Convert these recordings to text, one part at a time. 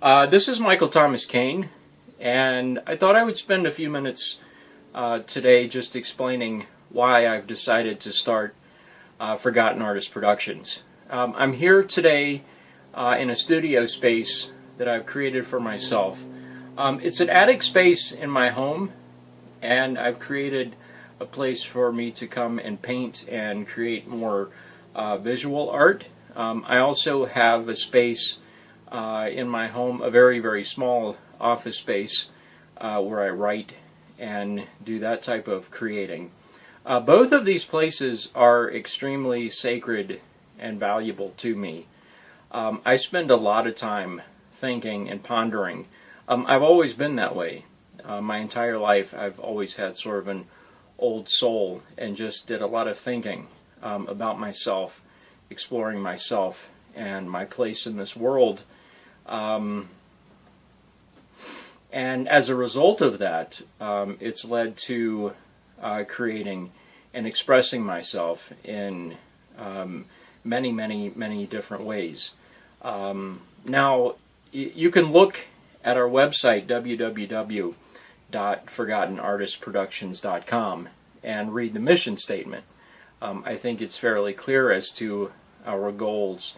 This is Michael Thomas Kane, and I thought I would spend a few minutes today just explaining why I've decided to start Forgotten Artist Productions. I'm here today in a studio space that I've created for myself. It's an attic space in my home, and I've created a place for me to come and paint and create more visual art. I also have a space in my home, a very, very small office space where I write and do that type of creating. Both of these places are extremely sacred and valuable to me. I spend a lot of time thinking and pondering. I've always been that way. My entire life I've always had sort of an old soul and just did a lot of thinking about myself, exploring myself and my place in this world. And as a result of that, it's led to creating and expressing myself in many, many, many different ways. Now, you can look at our website, www.forgottenartistproductions.com, and read the mission statement. I think it's fairly clear as to our goals,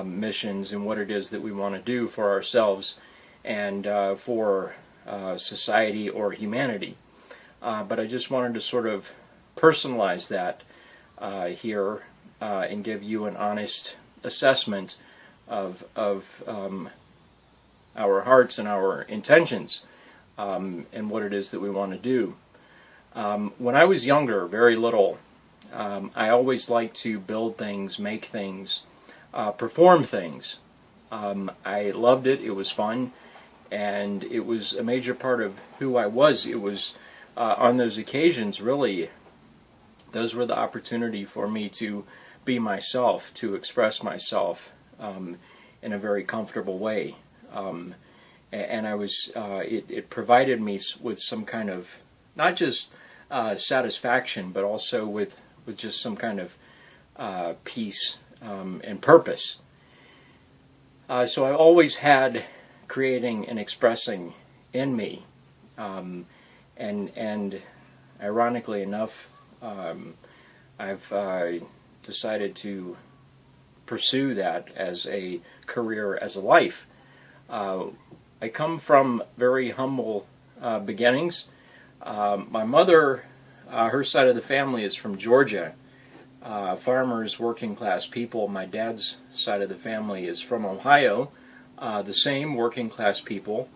missions, and what it is that we want to do for ourselves and for society or humanity. But I just wanted to sort of personalize that here and give you an honest assessment of our hearts and our intentions and what it is that we want to do. When I was younger, very little, I always liked to build things, make things, perform things. I loved it. It was fun, and it was a major part of who I was. It was on those occasions, really, those were the opportunity for me to be myself, to express myself in a very comfortable way. And I was, it provided me with some kind of, not just satisfaction, but also with just some kind of peace and purpose. So I always had creating and expressing in me, and ironically enough, I've decided to pursue that as a career, as a life. I come from very humble beginnings. My mother, her side of the family is from Georgia. Farmers, working class people. My dad's side of the family is from Ohio. The same working class people.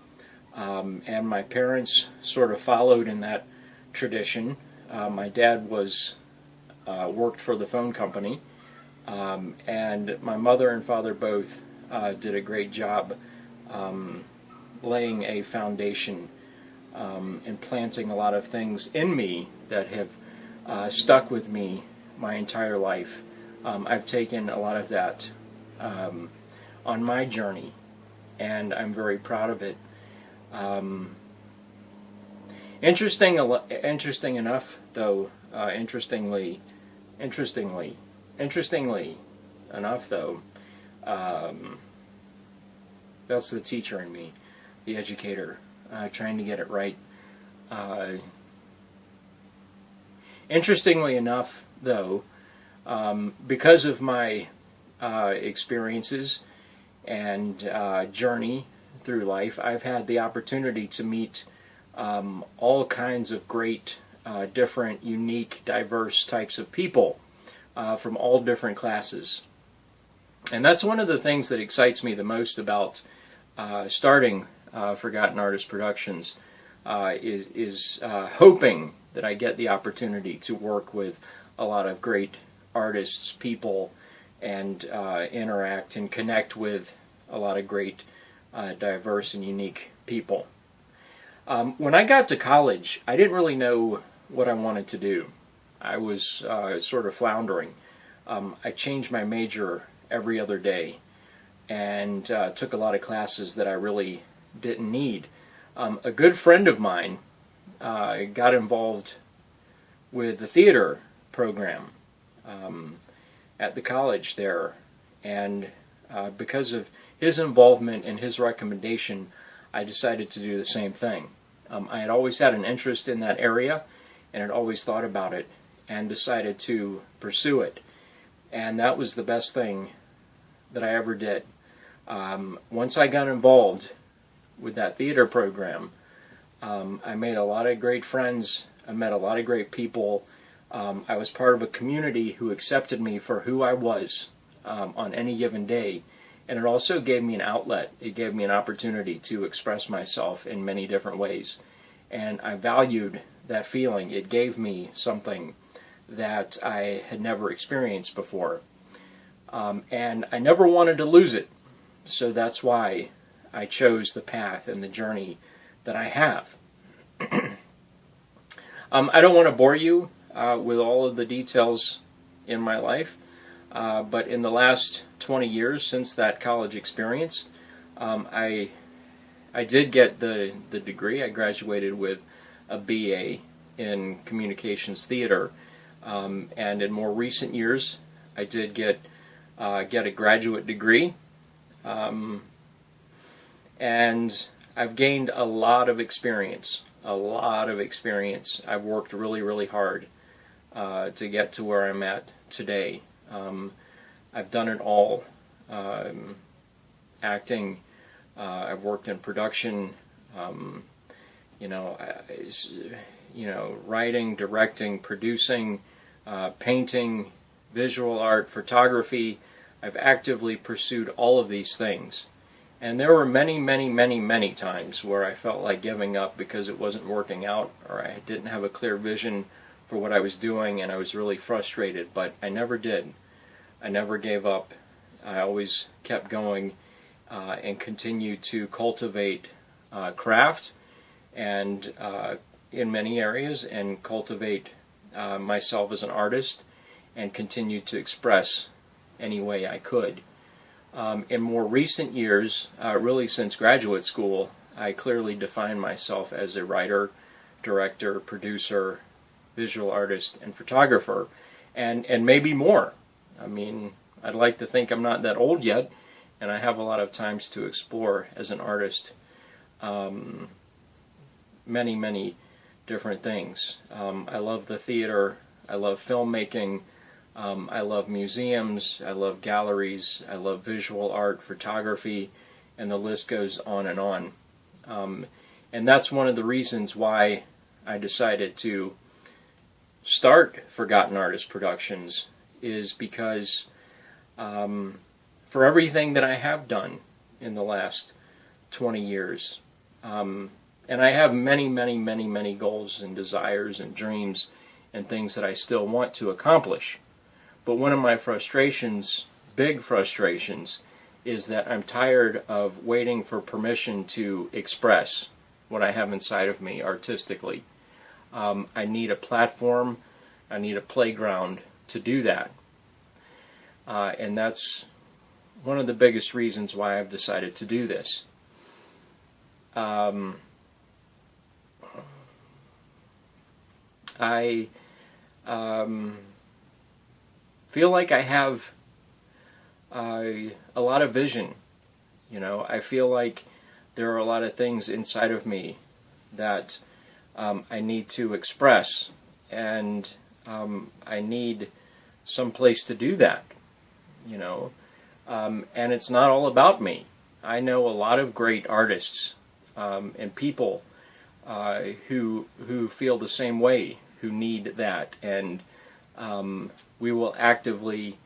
And my parents sort of followed in that tradition. My dad worked for the phone company. And my mother and father both did a great job laying a foundation and planting a lot of things in me that have stuck with me my entire life. I've taken a lot of that on my journey, and I'm very proud of it. Interestingly enough, though, that's the teacher in me, the educator, trying to get it right. Interestingly enough, though, because of my experiences and journey through life, I've had the opportunity to meet all kinds of great, different, unique, diverse types of people from all different classes. And that's one of the things that excites me the most about starting Forgotten Artist Productions, is hoping that I get the opportunity to work with a lot of great artists, people, and interact and connect with a lot of great, diverse and unique people. When I got to college, I didn't really know what I wanted to do. I was sort of floundering. I changed my major every other day and took a lot of classes that I really didn't need. A good friend of mine got involved with the theater program at the college there, and Because of his involvement and his recommendation, I decided to do the same thing. I had always had an interest in that area and had always thought about it and decided to pursue it. And that was the best thing that I ever did. Once I got involved with that theater program, I made a lot of great friends. I met a lot of great people. I was part of a community who accepted me for who I was on any given day. And it also gave me an outlet. It gave me an opportunity to express myself in many different ways. And I valued that feeling. It gave me something that I had never experienced before. And I never wanted to lose it. So that's why I chose the path and the journey that I have. I don't want to bore you with all of the details in my life, but in the last 20 years since that college experience, I did get the degree. I graduated with a BA in communications theater, and in more recent years, I did get a graduate degree, and I've gained a lot of experience. I've worked really, really hard to get to where I'm at today. I've done it all. Acting, I've worked in production, writing, directing, producing, painting, visual art, photography. I've actively pursued all of these things. And there were many, many, many, many times where I felt like giving up because it wasn't working out, or I didn't have a clear vision for what I was doing, and I was really frustrated, but I never did. I never gave up. I always kept going and continued to cultivate craft and in many areas, and cultivate myself as an artist, and continued to express any way I could. In more recent years, really since graduate school, I clearly define myself as a writer, director, producer, visual artist, and photographer, and maybe more. I mean, I'd like to think I'm not that old yet, and I have a lot of times to explore as an artist many, many different things. I love the theater, I love filmmaking, I love museums, I love galleries, I love visual art, photography, and the list goes on and on. And that's one of the reasons why I decided to start Forgotten Artist Productions, is because for everything that I have done in the last 20 years, and I have many, many, many, many goals and desires and dreams and things that I still want to accomplish. But one of my frustrations, big frustrations, is that I'm tired of waiting for permission to express what I have inside of me artistically. I need a platform, I need a playground to do that. And that's one of the biggest reasons why I've decided to do this. I feel like I have a lot of vision. I feel like there are a lot of things inside of me that I need to express, and I need some place to do that. And it's not all about me. I know a lot of great artists and people who feel the same way, who need that, and we will actively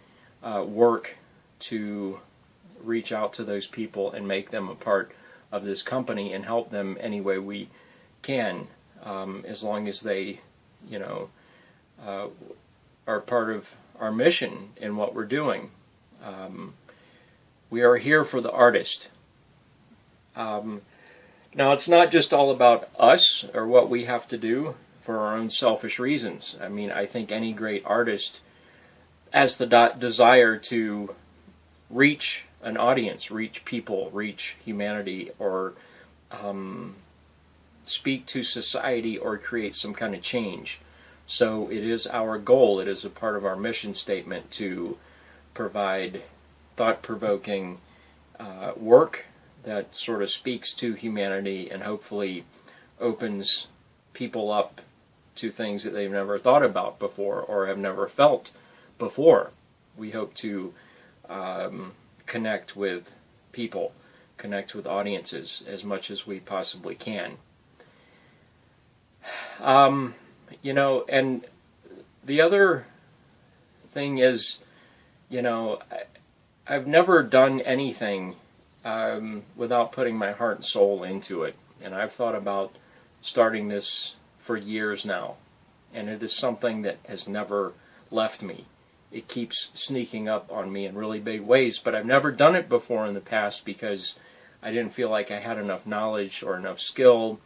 work to reach out to those people and make them a part of this company and help them any way we can, as long as they, are part of our mission in what we're doing. We are here for the artist. Now, it's not just all about us or what we have to do for our own selfish reasons. I mean, I think any great artist has the desire to reach an audience, reach people, reach humanity, or speak to society, or create some kind of change. So it is our goal, it is a part of our mission statement to provide thought-provoking work that sort of speaks to humanity and hopefully opens people up to things that they've never thought about before or have never felt before. We hope to connect with people, connect with audiences as much as we possibly can. You know, and the other thing is, you know, I've never done anything without putting my heart and soul into it. And I've thought about starting this for years now. And it is something that has never left me. It keeps sneaking up on me in really big ways, but I've never done it before in the past because I didn't feel like I had enough knowledge or enough skill.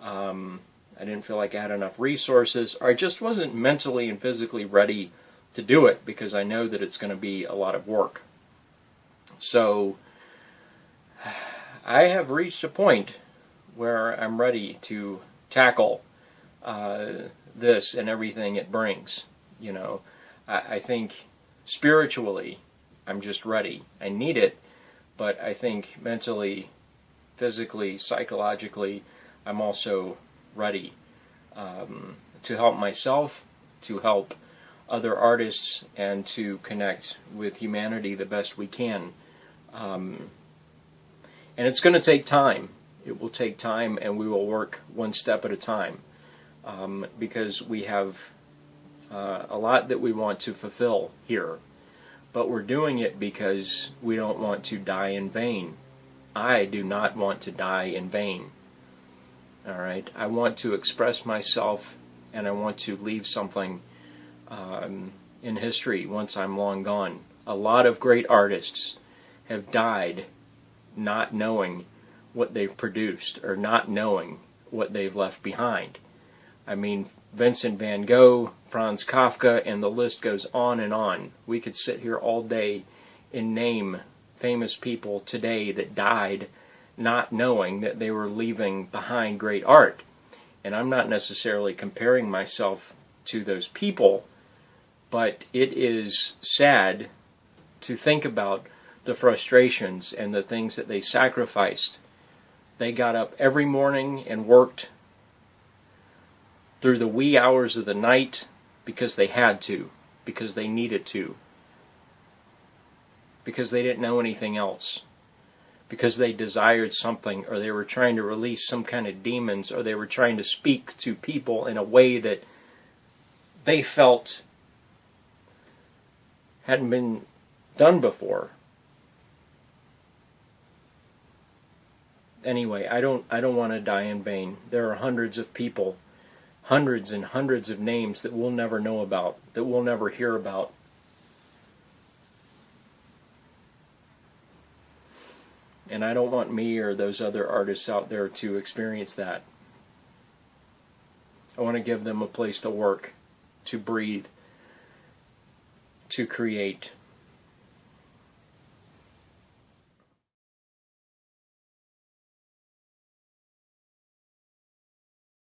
I didn't feel like I had enough resources, or I just wasn't mentally and physically ready to do it because I know that it's going to be a lot of work. So I have reached a point where I'm ready to tackle this and everything it brings. You know, I think spiritually I'm just ready. I need it, but I think mentally, physically, psychologically, I'm also ready to help myself, to help other artists, and to connect with humanity the best we can. And it's going to take time. It will take time, and we will work one step at a time because we have a lot that we want to fulfill here. But we're doing it because we don't want to die in vain. I do not want to die in vain. All right, I want to express myself, and I want to leave something in history once I'm long gone. A lot of great artists have died not knowing what they've produced or not knowing what they've left behind. I mean, Vincent van Gogh, Franz Kafka, and the list goes on and on. We could sit here all day and name famous people today that died not knowing that they were leaving behind great art. And I'm not necessarily comparing myself to those people, but it is sad to think about the frustrations and the things that they sacrificed. They got up every morning and worked through the wee hours of the night because they had to, because they needed to, because they didn't know anything else, because they desired something, or they were trying to release some kind of demons, or they were trying to speak to people in a way that they felt hadn't been done before. Anyway, I don't want to die in vain. There are hundreds of people, hundreds and hundreds of names that we'll never know about, that we'll never hear about. And I don't want me or those other artists out there to experience that. I want to give them a place to work, to breathe, to create,